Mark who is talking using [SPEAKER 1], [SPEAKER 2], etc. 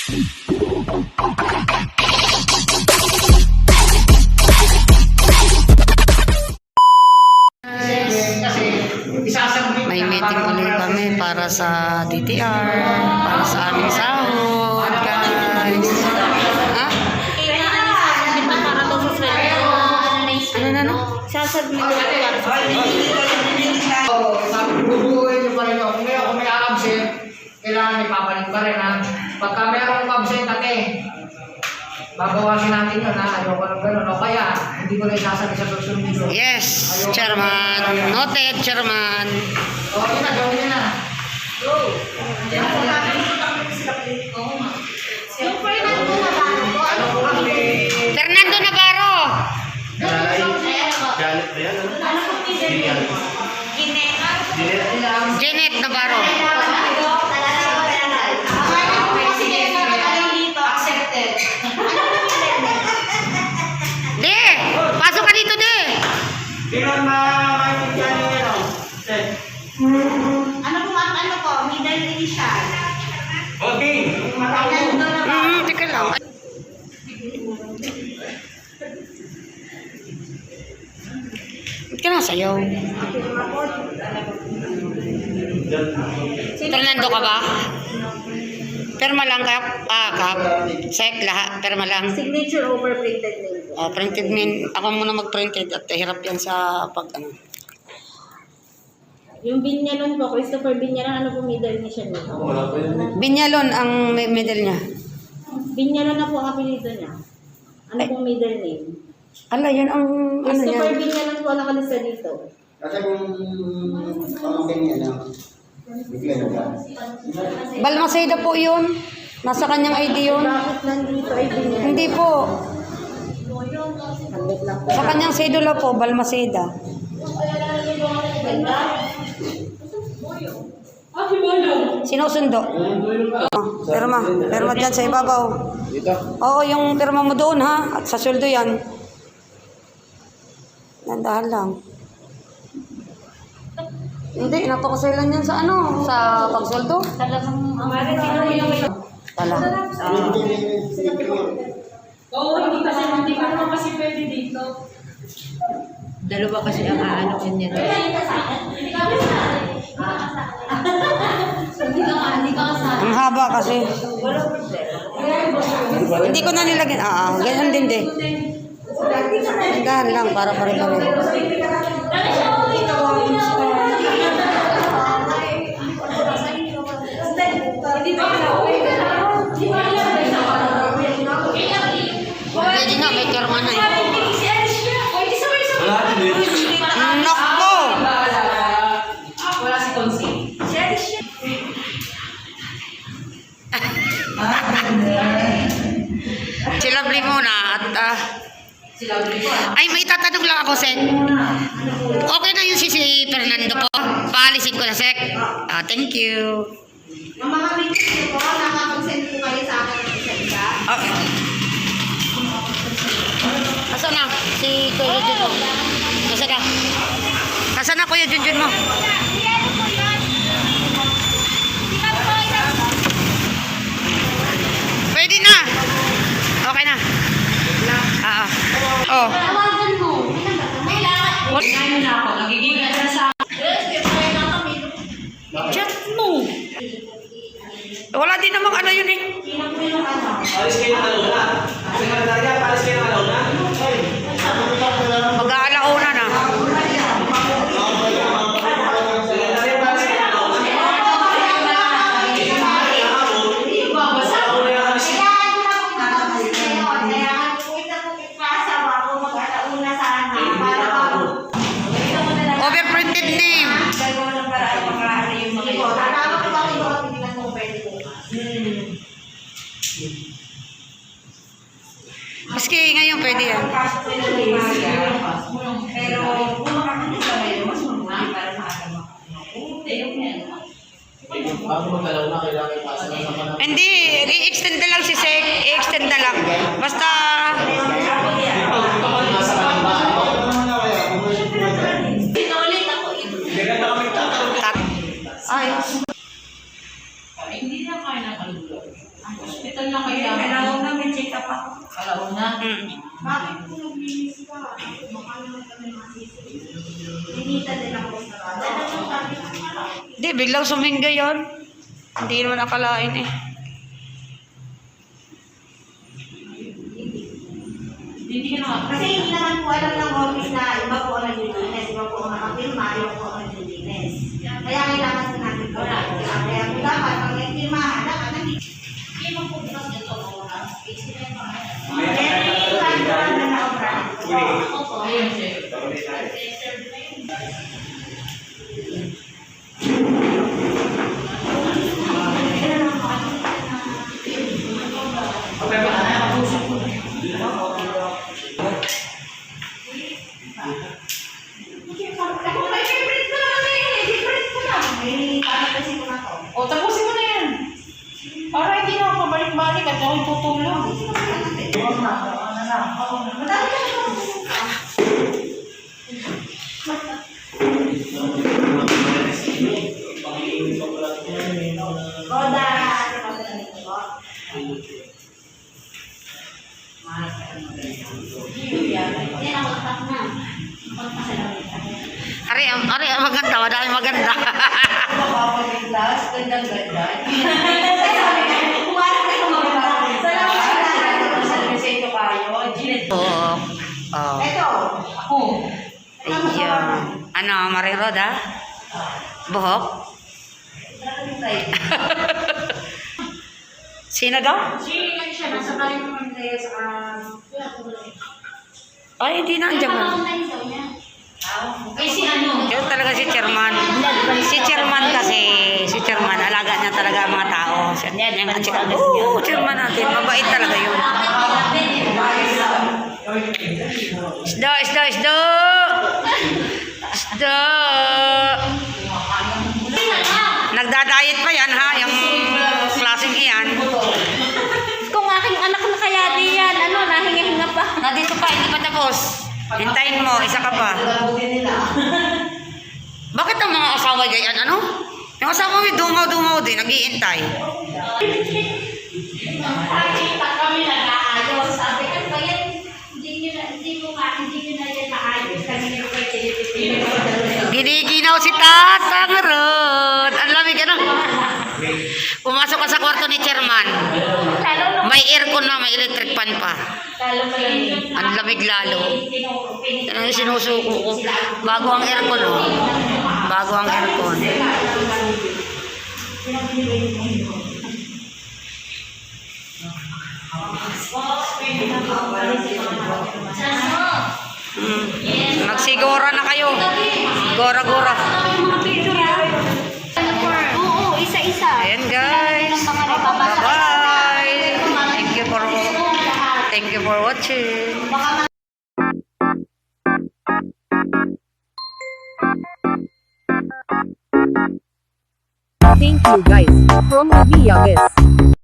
[SPEAKER 1] May meeting ulit kami para sa DTR, para sa aming sahod, guys. Ha? Ano?
[SPEAKER 2] Sasabit ko para sa
[SPEAKER 3] bubuhin nyo pa rin ako. Ngayon, kung may absent, kailangan ipapalit pa rin, ha? Pagka mayroong absent, babawasin natin yun, ha? Ayoko ng gano'n. O kaya, hindi ko na isasabi sa susunod nito.
[SPEAKER 1] Yes, Chairman. Noted, Chairman.
[SPEAKER 3] O, yun na, gawin nyo na. Go!
[SPEAKER 1] Fernando Navarro. Janet Navarro. De, pasok ka dito, De.
[SPEAKER 2] Ano po, middle initial.
[SPEAKER 3] Okay.
[SPEAKER 1] Teka lang. Ba't ka nasayaw? Fernando ka ba? Perma lang ka? Kap? Sek, lahat. Perma lang.
[SPEAKER 2] Signature over printed name po.
[SPEAKER 1] Printed min. Ako muna mag-printed at hirap yan sa pag ano.
[SPEAKER 2] Yung Binyanon po, Christopher Binyanon, ano po middle initial niya?
[SPEAKER 1] Binyalon ang middle niya.
[SPEAKER 2] Binyanon na po ang apelido niya. Ano pong middle name?
[SPEAKER 1] Ala, yan ang ano
[SPEAKER 2] Christopher
[SPEAKER 1] niya.
[SPEAKER 2] Binyanon po ang nakalista dito.
[SPEAKER 4] Kasi kung pamangkin niya na, bigyan mo ba?
[SPEAKER 1] Balmaceda po yun. Nasa kanyang ID yun.
[SPEAKER 2] Bakit nandito ay Binyanon?
[SPEAKER 1] Hindi po.
[SPEAKER 2] Saglit lang po.
[SPEAKER 1] Sa kanyang sedula po, Balmaceda. Sinusundo. Pirma dyan sa ibabaw.
[SPEAKER 4] Dito?
[SPEAKER 1] Oo, yung pirma mo doon ha. At sa sweldo yan. Nandahan lang. Hindi, napakasailan yan sa ano, sa pagsweldo.
[SPEAKER 2] Talagang
[SPEAKER 1] Tala.
[SPEAKER 5] Oo, hindi ka naman kasi pwede dito.
[SPEAKER 2] dalawa kasi ang aanokin niya.
[SPEAKER 1] Ang haba kasi.
[SPEAKER 2] Walang problema.
[SPEAKER 1] Hindi ko na nilagyan. Ganyan din de. Nandahan lang para pare-pare. Pwede nga, may karma na eh. Nako!
[SPEAKER 5] Wala si Consi.
[SPEAKER 1] Si Lovely muna at ay, may tatanong lang ako, Sek. Okay na yun si Fernando po. Paalisin ko na, Sek. Thank you.
[SPEAKER 2] Ang mga pictures po, nakapag-send po kayo sa akin ng isa-isa.
[SPEAKER 1] Nasaan na? Si Kuya Junjun mo. Nasaan na? Nasaan na Kuya Junjun mo? Pwede na. Okay na. Oh.
[SPEAKER 2] Tawagan mo.
[SPEAKER 5] Ano na ako, nagigilan na sa...
[SPEAKER 1] Chat mo. Wala din namang ano yun eh.
[SPEAKER 4] Palis kayo ng alona. Sekretarya, palis kayo ng alona.
[SPEAKER 1] Mag-aalauna na.
[SPEAKER 4] Sekretarya, palis kayo ng alona.
[SPEAKER 1] Overprinted name. Maski ngayon pwede yan.
[SPEAKER 2] Pero kung makakita sa ngayon, mas mabuti para
[SPEAKER 4] Bago magkalaw na, kailangan ipasa na sa panahon.
[SPEAKER 1] Hindi, i-extend na lang si Sek. I-extend na lang. Basta...
[SPEAKER 4] Nasa kalimbahan mo.
[SPEAKER 2] Pinulit ako ito.
[SPEAKER 1] Ay.
[SPEAKER 5] Hindi na kaya ng kaluluwa. Ang hospital Saan lang kaya? Kailangan na may check up ako. Kalaon na.
[SPEAKER 2] Bakit po naglinis ka? Baka naman kami masisisi. Binita din ako sa rada.
[SPEAKER 1] Hindi, biglang sumingga yun. Hindi naman akalain eh.
[SPEAKER 5] Hindi ka na.
[SPEAKER 2] Kasi hindi naman po alam ng office na iba po ang naglilinis, iba po ang nakapirma, iba po ang naglilinis. Kaya kailangan sa natin po na. Kaya po dapat, pag may pirmahan, dapat nandito. Hindi mo po bukas dito po na.
[SPEAKER 5] Ayun, sir. O, tapusin mo na yan. Para hindi na ako pabalik-balik at ako'y tutulong.
[SPEAKER 2] Roda.
[SPEAKER 1] Ari, maganda. Madami maganda.
[SPEAKER 5] Mapapagiglas, gandang-ganda. Sa kayo, Ginette.
[SPEAKER 1] Oo. Oh.
[SPEAKER 2] Ito.
[SPEAKER 5] Ako.
[SPEAKER 1] Ayan. Ano, Maring Roda? Buhok? Sino daw?
[SPEAKER 2] Siya, nasa bahay naman kayo sa...
[SPEAKER 1] Ay, hindi na. Andiyan mo.
[SPEAKER 5] Ay, si ano?
[SPEAKER 1] Yun talaga si Chairman. Si Chairman kasi, si Chairman, alaga niya talaga ang mga tao. Yan, yung Chairman natin. Mabait talaga yun. Isda. Nagda-diet pa yan ha, yung klaseng iyan.
[SPEAKER 2] Kung aking anak na kaya di yan, nahinga-hinga pa.
[SPEAKER 1] Nandito pa, hindi pa tapos. Hintayin mo, isa ka pa. Bakit ang mga asawa ganyan, ano? Yung asawa mo dumaw-dumaw din, nag-iintay.
[SPEAKER 2] Nakita kami nag-aayos. Sabi ka ba yan, hindi nyo na yan maayos. Kami nagpapalipin.
[SPEAKER 1] Giniginaw si Tatang Rod. Ang lamig ano? Pumasok ka sa kwarto ni Chairman. May aircon na, may electric fan pa. Ang lamig lalo. Yan ang sinusuko ko. Bago ang aircon, oh. Bago ang aircon. Magsigura na kayo. Gora-gora.
[SPEAKER 2] Oo, isa-isa.
[SPEAKER 1] Ayan guys. Bye-bye. Thank you for watching.
[SPEAKER 6] Thank you guys. From Abiyagis.